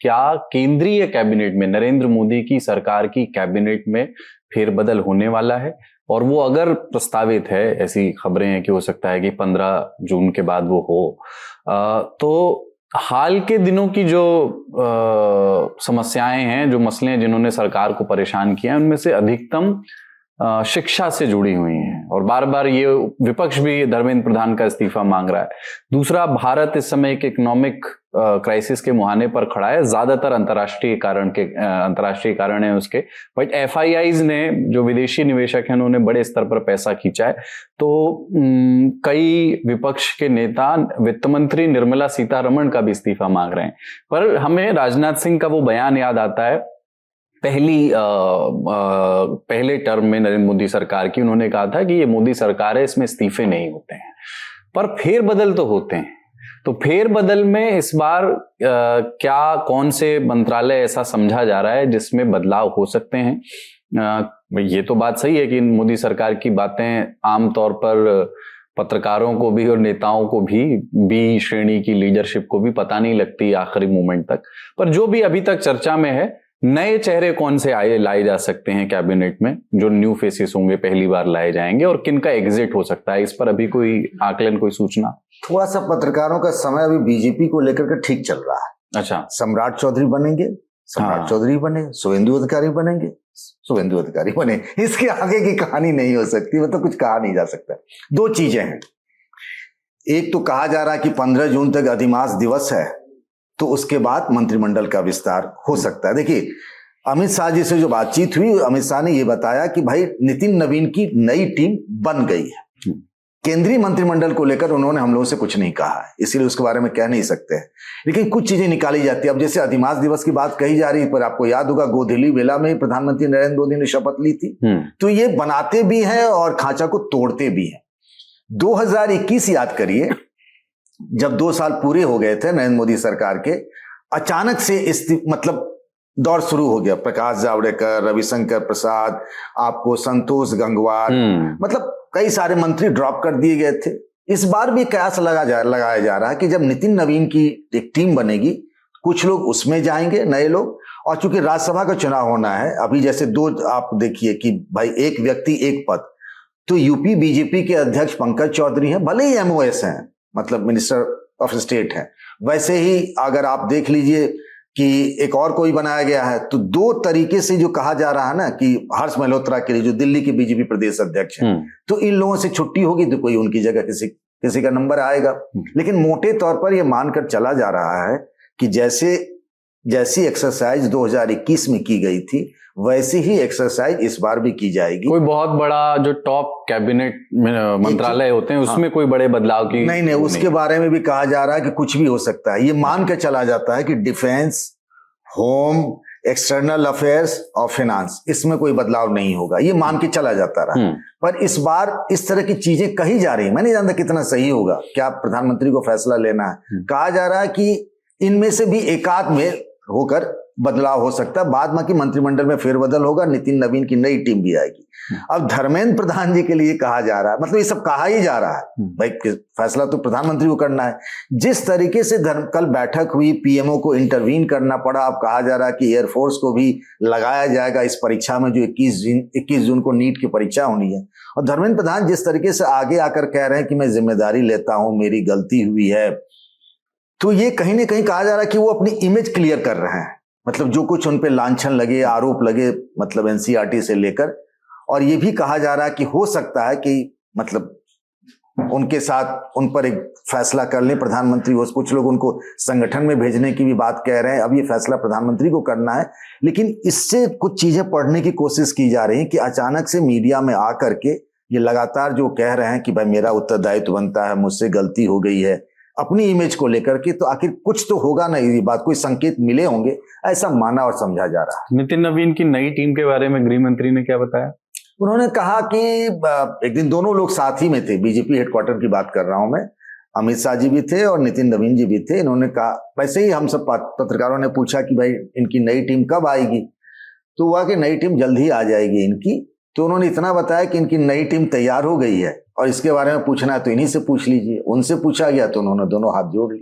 क्या केंद्रीय कैबिनेट में, नरेंद्र मोदी की सरकार की कैबिनेट में फेरबदल होने वाला है? और वो अगर प्रस्तावित है, ऐसी खबरें हैं कि हो सकता है कि 15 जून के बाद वो हो, तो हाल के दिनों की जो समस्याएं हैं, जो मसले हैं जिन्होंने सरकार को परेशान किया है, उनमें से अधिकतम शिक्षा से जुड़ी हुई हैं। और बार बार ये विपक्ष भी धर्मेंद्र प्रधान का इस्तीफा मांग रहा है। दूसरा, भारत इस समय एक इकोनॉमिक क्राइसिस के मुहाने पर खड़ा है, ज्यादातर अंतर्राष्ट्रीय कारण है उसके। बट एफआईआईज ने, जो विदेशी निवेशक हैं, उन्होंने बड़े स्तर पर पैसा खींचा है। तो कई विपक्ष के नेता वित्त मंत्री निर्मला सीतारमण का भी इस्तीफा मांग रहे हैं। पर हमें राजनाथ सिंह का वो बयान याद आता है पहले टर्म में नरेंद्र मोदी सरकार की। उन्होंने कहा था कि ये मोदी सरकार है, इसमें इस्तीफे नहीं होते हैं, पर फेरबदल तो होते हैं। तो फेरबदल में इस बार क्या, कौन से मंत्रालय ऐसा समझा जा रहा है जिसमें बदलाव हो सकते हैं? ये तो बात सही है कि मोदी सरकार की बातें आमतौर पर पत्रकारों को भी और नेताओं को भी, बी श्रेणी की लीडरशिप को भी पता नहीं लगती आखिरी मोमेंट तक। पर जो भी अभी तक चर्चा में है, नए चेहरे कौन से लाए जा सकते हैं कैबिनेट में, जो न्यू फेसेस होंगे, पहली बार लाए जाएंगे, और किनका एग्जिट हो सकता है, इस पर अभी कोई आकलन, कोई सूचना? थोड़ा सा पत्रकारों का समय अभी बीजेपी को लेकर के ठीक चल रहा है। अच्छा, सम्राट चौधरी बनेंगे, सम्राट चौधरी बने, शुभेंदु अधिकारी बनेंगे, शुभेंदु अधिकारी बने। इसके आगे की कहानी नहीं हो सकती, मतलब कुछ कहा नहीं जा सकता। दो चीजें हैं, एक तो कहा जा रहा है कि 15 जून तक अधिमास दिवस है, तो उसके बाद मंत्रिमंडल का विस्तार हो सकता है। देखिए, अमित शाह जी से जो बातचीत हुई, अमित शाह ने यह बताया कि भाई नितिन नवीन की नई टीम बन गई है। केंद्रीय मंत्रिमंडल को लेकर उन्होंने हम लोगों से कुछ नहीं कहा है, इसीलिए उसके बारे में कह नहीं सकते हैं। लेकिन कुछ चीजें निकाली जाती है। अब जैसे अधिमास दिवस की बात कही जा रही है, पर आपको याद होगा गोधली मेला में प्रधानमंत्री नरेंद्र मोदी ने शपथ ली थी। तो ये बनाते भी हैं और खांचा को तोड़ते भी हैं। 2021 याद करिए, जब 2 साल पूरे हो गए थे नरेंद्र मोदी सरकार के, अचानक से मतलब दौर शुरू हो गया। प्रकाश जावड़ेकर, रविशंकर प्रसाद, आपको संतोष गंगवार, मतलब कई सारे मंत्री ड्रॉप कर दिए गए थे। इस बार भी कयास लगाया जा रहा है कि जब नितिन नवीन की एक टीम बनेगी, कुछ लोग उसमें जाएंगे, नए लोग। और चूंकि राज्यसभा का चुनाव होना है अभी, जैसे दो आप देखिए कि भाई एक व्यक्ति एक पद, तो यूपी बीजेपी के अध्यक्ष पंकज चौधरी हैं, भले ही एमओएस हैं, मतलब मिनिस्टर ऑफ स्टेट है। वैसे ही अगर आप देख लीजिए कि एक और कोई बनाया गया है। तो दो तरीके से जो कहा जा रहा है ना कि हर्ष मल्होत्रा के लिए, जो दिल्ली के बीजेपी प्रदेश अध्यक्ष हैं, तो इन लोगों से छुट्टी होगी तो कोई उनकी जगह किसी का नंबर आएगा। लेकिन मोटे तौर पर यह मानकर चला जा रहा है कि जैसी एक्सरसाइज 2021 में की गई थी, वैसी ही एक्सरसाइज इस बार भी की जाएगी। कोई बहुत बड़ा जो टॉप कैबिनेट मंत्रालय होते हैं उसमें कोई बड़े बदलाव की नहीं, उसके बारे में भी कहा जा रहा है कि कुछ भी हो सकता है। ये मान के चला जाता है कि डिफेंस, होम, एक्सटर्नल अफेयर्स और फाइनेंस, इसमें कोई बदलाव नहीं होगा, ये मान के चला जाता रहा। पर इस बार इस तरह की चीजें कही जा रही, मैं नहीं जानता कितना सही होगा, क्या प्रधानमंत्री को फैसला लेना है। कहा जा रहा है कि इनमें से भी एकाध में होकर बदलाव हो सकता है। बाद में कि मंत्रिमंडल में फेरबदल होगा, नितिन नवीन की नई टीम भी आएगी। अब धर्मेंद्र प्रधान जी के लिए कहा जा रहा है, मतलब ये सब कहा ही जा रहा है भाई, फैसला तो प्रधानमंत्री को करना है। जिस तरीके से कल बैठक हुई, पीएमओ को इंटरवीन करना पड़ा। अब कहा जा रहा है कि एयरफोर्स को भी लगाया जाएगा इस परीक्षा में, जो 21 जून को नीट की परीक्षा होनी है। और धर्मेंद्र प्रधान जिस तरीके से आगे आकर कह रहे हैं कि मैं जिम्मेदारी लेता हूं, मेरी गलती हुई है, तो ये कहीं ना कहीं कहा जा रहा है कि वो अपनी इमेज क्लियर कर रहे हैं। मतलब जो कुछ उन पे लांछन लगे, आरोप लगे, मतलब एनसीईआरटी से लेकर, और ये भी कहा जा रहा है कि हो सकता है कि मतलब उनके साथ उन पर एक फैसला कर लें प्रधानमंत्री। कुछ लोग उनको संगठन में भेजने की भी बात कह रहे हैं। अब ये फैसला प्रधानमंत्री को करना है। लेकिन इससे कुछ चीजें पढ़ने की कोशिश की जा रही है कि अचानक से मीडिया में आकर के ये लगातार जो कह रहे हैं कि भाई मेरा उत्तरदायित्व बनता है, मुझसे गलती हो गई है, अपनी इमेज को लेकर के, तो आखिर कुछ तो होगा ना, ये बात कोई संकेत मिले होंगे, ऐसा माना और समझा जा रहा है। नितिन नवीन की नई टीम के बारे में गृह मंत्री ने क्या बताया? उन्होंने कहा कि एक दिन दोनों लोग साथ ही में थे, बीजेपी हेडक्वार्टर की बात कर रहा हूं मैं, अमित शाह जी भी थे और नितिन नवीन जी भी थे। इन्होंने कहा, वैसे ही हम सब पत्रकारों ने पूछा कि भाई इनकी नई टीम कब आएगी, तो हुआ कि नई टीम जल्द ही आ जाएगी इनकी। तो उन्होंने इतना बताया कि इनकी नई टीम तैयार हो गई है और इसके बारे में पूछना है तो इन्हीं से पूछ लीजिए। उनसे पूछा गया तो उन्होंने दोनों हाथ जोड़ ली।